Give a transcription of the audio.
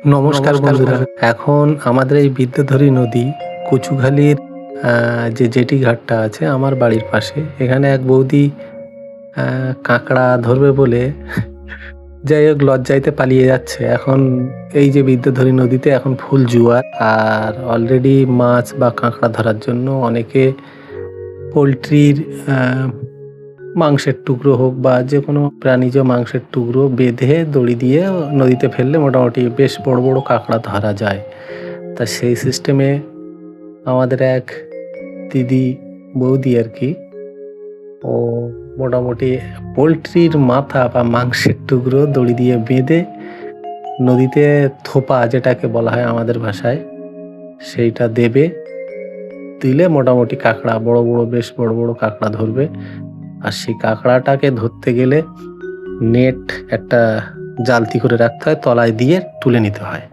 নমস্কার বন্ধুরা। এখন আমাদের এই বিদ্যাধরী নদী কচুখালীর যে জেটি ঘাটটা আছে আমার বাড়ির পাশে, এখানে এক বৌদি কাঁকড়া ধরবে বলে যাই হোক লজ্জাইতে পালিয়ে যাচ্ছে। এখন এই যে বিদ্যাধরী নদীতে এখন ফুল জোয়ার, আর অলরেডি মাছ বা কাঁকড়া ধরার জন্য অনেকে পোলট্রির মাংসের টুকরো হোক বা যে কোনো প্রাণীজ মাংসের টুকরো বেঁধে দড়ি দিয়ে নদীতে ফেললে মোটামুটি বেশ বড় বড় কাঁকড়া ধরা যায়। তা সেই সিস্টেমে আমাদের এক দিদি বৌদি আর কি, ও মোটামুটি পোলট্রির মাথা বা মাংসের টুকরো দড়ি দিয়ে বেঁধে নদীতে থোপা যেটাকে বলা হয় আমাদের ভাষায়, সেইটা দেবে, দিলে মোটামুটি কাঁকড়া বেশ বড় বড় কাঁকড়া ধরবে। আর সেই কাঁকড়াটাকে ধরতে গেলে নেট একটা জালতি করে রাখতে হয়, তলায় দিয়ে তুলে নিতে হয়।